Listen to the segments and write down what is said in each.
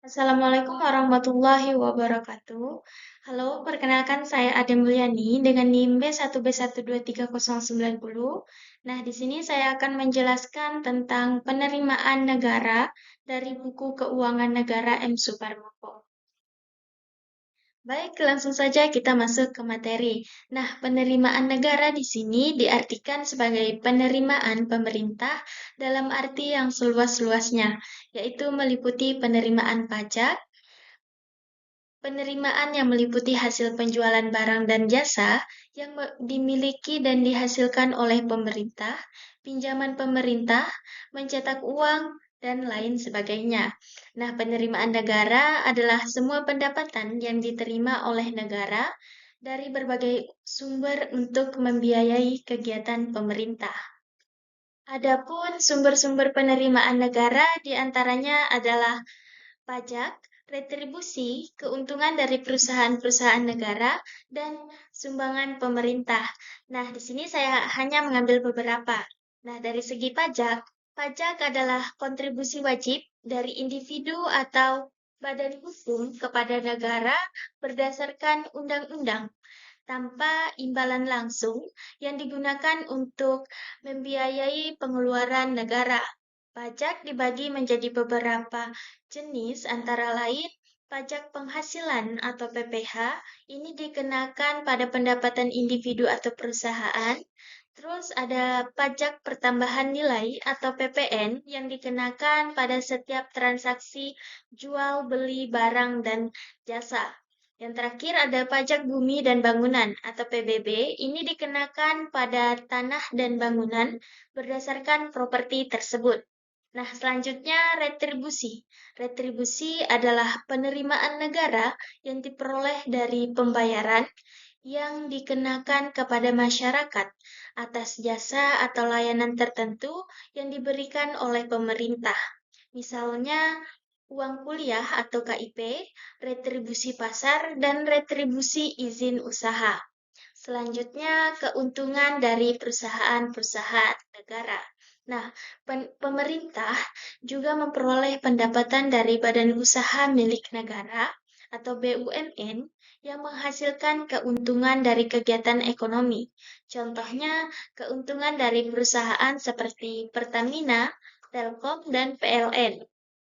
Assalamualaikum warahmatullahi wabarakatuh. Halo, perkenalkan saya Ade Mulyani dengan NIM B1B1230090. Nah, di sini saya akan menjelaskan tentang penerimaan negara dari buku Keuangan Negara M. Suparmoko. Baik, langsung saja kita masuk ke materi. Nah, penerimaan negara di sini diartikan sebagai penerimaan pemerintah dalam arti yang seluas-luasnya, yaitu meliputi penerimaan pajak, penerimaan yang meliputi hasil penjualan barang dan jasa yang dimiliki dan dihasilkan oleh pemerintah, pinjaman pemerintah, mencetak uang, dan lain sebagainya. Nah, penerimaan negara adalah semua pendapatan yang diterima oleh negara dari berbagai sumber untuk membiayai kegiatan pemerintah. Adapun sumber-sumber penerimaan negara diantaranya adalah pajak, retribusi, keuntungan dari perusahaan-perusahaan negara, dan sumbangan pemerintah. Nah, di sini saya hanya mengambil beberapa. Nah, dari segi pajak, pajak adalah kontribusi wajib dari individu atau badan hukum kepada negara berdasarkan undang-undang tanpa imbalan langsung yang digunakan untuk membiayai pengeluaran negara. Pajak dibagi menjadi beberapa jenis antara lain pajak penghasilan atau PPh ini dikenakan pada pendapatan individu atau perusahaan. Terus ada pajak pertambahan nilai atau PPN yang dikenakan pada setiap transaksi jual beli barang dan jasa. Yang terakhir ada pajak bumi dan bangunan atau PBB. Ini dikenakan pada tanah dan bangunan berdasarkan properti tersebut. Nah, selanjutnya retribusi. Retribusi adalah penerimaan negara yang diperoleh dari pembayaran yang dikenakan kepada masyarakat atas jasa atau layanan tertentu yang diberikan oleh pemerintah. Misalnya uang kuliah atau KIP, retribusi pasar, dan retribusi izin usaha. Selanjutnya, keuntungan dari perusahaan-perusahaan negara. Nah, pemerintah juga memperoleh pendapatan dari badan usaha milik negara atau BUMN yang menghasilkan keuntungan dari kegiatan ekonomi. Contohnya, keuntungan dari perusahaan seperti Pertamina, Telkom, dan PLN.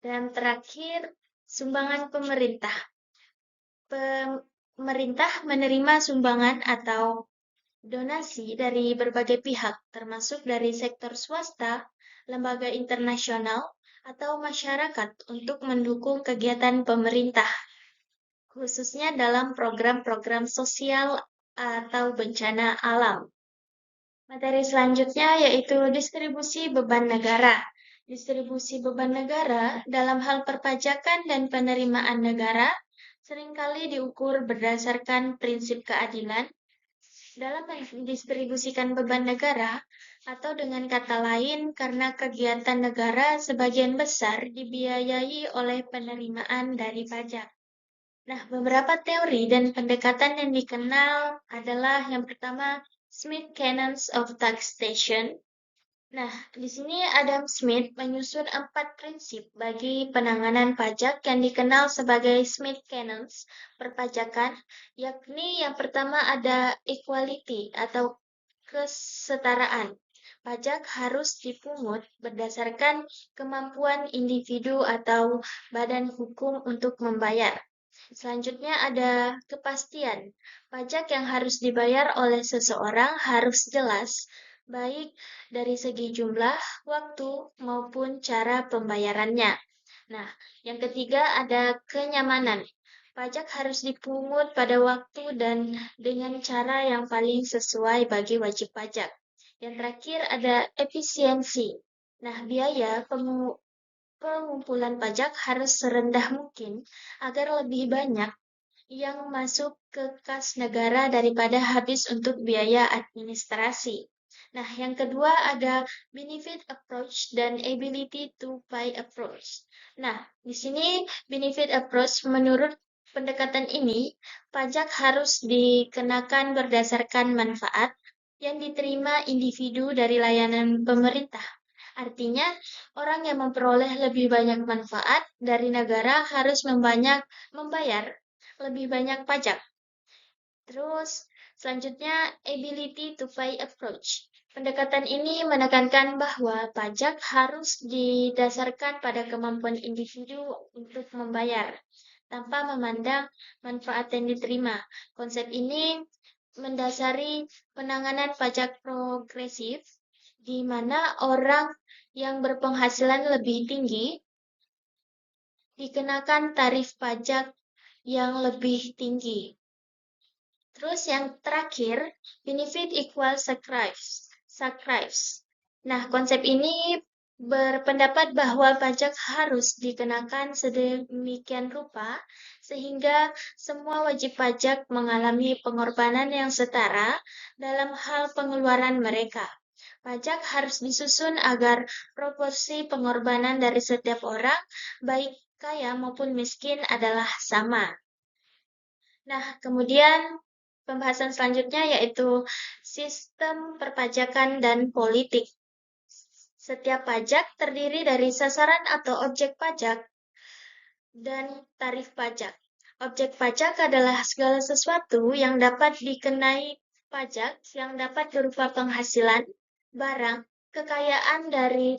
Dan terakhir, sumbangan pemerintah. Pemerintah menerima sumbangan atau donasi dari berbagai pihak, termasuk dari sektor swasta, lembaga internasional, atau masyarakat untuk mendukung kegiatan pemerintah, khususnya dalam program-program sosial atau bencana alam. Materi selanjutnya yaitu distribusi beban negara. Distribusi beban negara dalam hal perpajakan dan penerimaan negara seringkali diukur berdasarkan prinsip keadilan dalam mendistribusikan beban negara, atau dengan kata lain, karena kegiatan negara sebagian besar dibiayai oleh penerimaan dari pajak. Nah, beberapa teori dan pendekatan yang dikenal adalah yang pertama, Smith Canons of Taxation. Nah, di sini Adam Smith menyusun 4 prinsip bagi penanganan pajak yang dikenal sebagai Smith Canons perpajakan, yakni yang pertama ada equality atau kesetaraan. Pajak harus dipungut berdasarkan kemampuan individu atau badan hukum untuk membayar. Selanjutnya ada kepastian. Pajak yang harus dibayar oleh seseorang harus jelas, baik dari segi jumlah, waktu, maupun cara pembayarannya. Nah, yang ketiga ada kenyamanan. Pajak harus dipungut pada waktu dan dengan cara yang paling sesuai bagi wajib pajak. Yang terakhir ada efisiensi. Nah, biaya pengumpulan pajak harus serendah mungkin agar lebih banyak yang masuk ke kas negara daripada habis untuk biaya administrasi. Nah, yang kedua ada benefit approach dan ability to pay approach. Nah, di sini benefit approach menurut pendekatan ini, pajak harus dikenakan berdasarkan manfaat yang diterima individu dari layanan pemerintah Artinya, orang yang memperoleh lebih banyak manfaat dari negara harus membayar lebih banyak pajak. Terus, selanjutnya, ability to pay approach. Pendekatan ini menekankan bahwa pajak harus didasarkan pada kemampuan individu untuk membayar, tanpa memandang manfaat yang diterima. Konsep ini mendasari penanganan pajak progresif, di mana orang yang berpenghasilan lebih tinggi dikenakan tarif pajak yang lebih tinggi. Terus yang terakhir, benefit equal sacrifice. Nah, konsep ini berpendapat bahwa pajak harus dikenakan sedemikian rupa sehingga semua wajib pajak mengalami pengorbanan yang setara dalam hal pengeluaran mereka. Pajak harus disusun agar proporsi pengorbanan dari setiap orang, baik kaya maupun miskin, adalah sama. Nah, kemudian pembahasan selanjutnya yaitu sistem perpajakan dan politik. Setiap pajak terdiri dari sasaran atau objek pajak dan tarif pajak. Objek pajak adalah segala sesuatu yang dapat dikenai pajak yang dapat berupa penghasilan, barang, kekayaan dari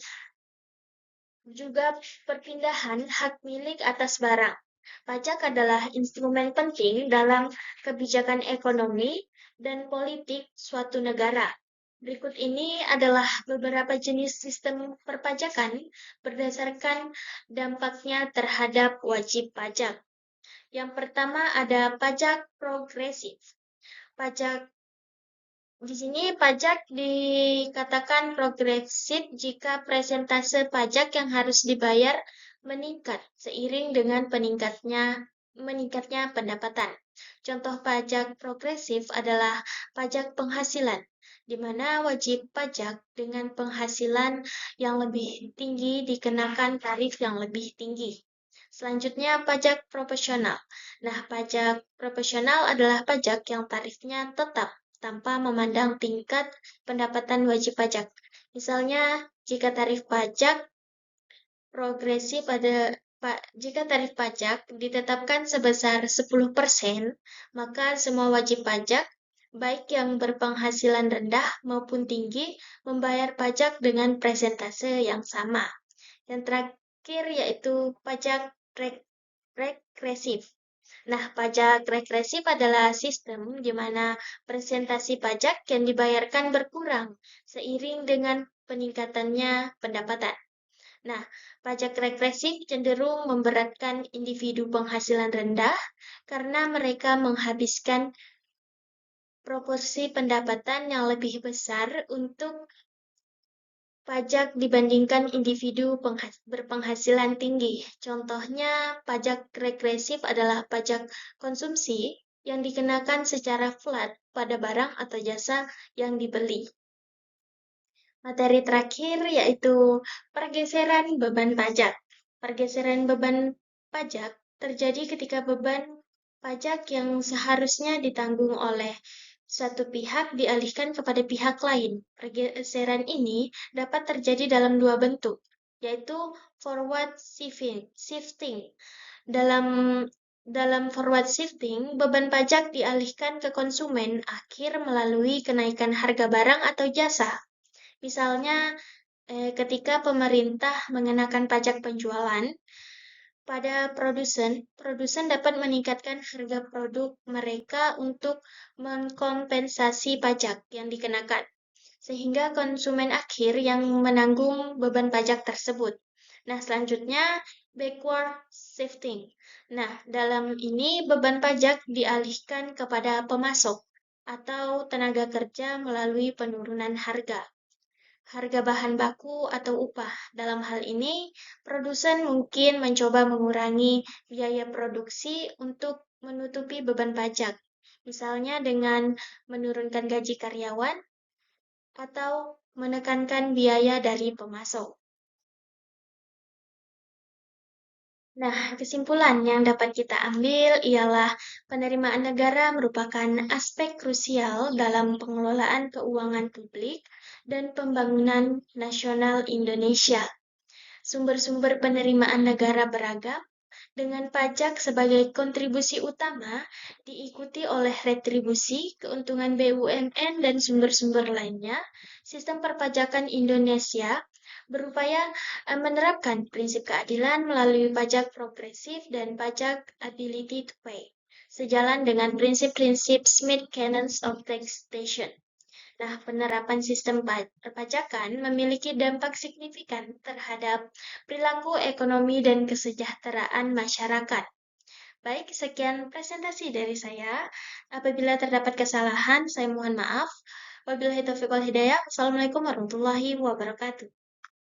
juga perpindahan hak milik atas barang. Pajak adalah instrumen penting dalam kebijakan ekonomi dan politik suatu negara. Berikut ini adalah beberapa jenis sistem perpajakan berdasarkan dampaknya terhadap wajib pajak. Yang pertama ada pajak progresif. Pajak Di sini pajak dikatakan progresif jika persentase pajak yang harus dibayar meningkat seiring dengan meningkatnya pendapatan. Contoh pajak progresif adalah pajak penghasilan, di mana wajib pajak dengan penghasilan yang lebih tinggi dikenakan tarif yang lebih tinggi. Selanjutnya, pajak proporsional. Nah, pajak proporsional adalah pajak yang tarifnya tetap tanpa memandang tingkat pendapatan wajib pajak. Misalnya, jika tarif pajak progresif jika tarif pajak ditetapkan sebesar 10%, maka semua wajib pajak, baik yang berpenghasilan rendah maupun tinggi, membayar pajak dengan persentase yang sama. Yang terakhir yaitu pajak regresif. Nah, pajak regresif adalah sistem di mana presentasi pajak yang dibayarkan berkurang seiring dengan peningkatannya pendapatan. Nah, pajak regresif cenderung memberatkan individu penghasilan rendah karena mereka menghabiskan proporsi pendapatan yang lebih besar untuk pajak dibandingkan individu berpenghasilan tinggi. Contohnya, pajak regresif adalah pajak konsumsi yang dikenakan secara flat pada barang atau jasa yang dibeli. Materi terakhir yaitu pergeseran beban pajak. Pergeseran beban pajak terjadi ketika beban pajak yang seharusnya ditanggung oleh satu pihak dialihkan kepada pihak lain. Pergeseran ini dapat terjadi dalam dua bentuk, yaitu forward shifting. Dalam dalam forward shifting, beban pajak dialihkan ke konsumen akhir melalui kenaikan harga barang atau jasa. Misalnya, ketika pemerintah mengenakan pajak penjualan pada produsen dapat meningkatkan harga produk mereka untuk mengkompensasi pajak yang dikenakan, sehingga konsumen akhir yang menanggung beban pajak tersebut. Nah, selanjutnya backward shifting. Nah, dalam ini beban pajak dialihkan kepada pemasok atau tenaga kerja melalui penurunan harga bahan baku atau upah. Dalam hal ini, produsen mungkin mencoba mengurangi biaya produksi untuk menutupi beban pajak, misalnya dengan menurunkan gaji karyawan atau menekankan biaya dari pemasok. Nah, kesimpulan yang dapat kita ambil ialah penerimaan negara merupakan aspek krusial dalam pengelolaan keuangan publik dan pembangunan nasional Indonesia. Sumber-sumber penerimaan negara beragam, dengan pajak sebagai kontribusi utama, diikuti oleh retribusi, keuntungan BUMN, dan sumber-sumber lainnya. Sistem perpajakan Indonesia berupaya menerapkan prinsip keadilan melalui pajak progresif dan pajak ability to pay, sejalan dengan prinsip-prinsip Smith Canons of Taxation. Nah, penerapan sistem perpajakan memiliki dampak signifikan terhadap perilaku ekonomi dan kesejahteraan masyarakat. Baik, sekian presentasi dari saya. Apabila terdapat kesalahan, saya mohon maaf. Wabillahi taufiq wal hidayah. Wassalamualaikum warahmatullahi wabarakatuh.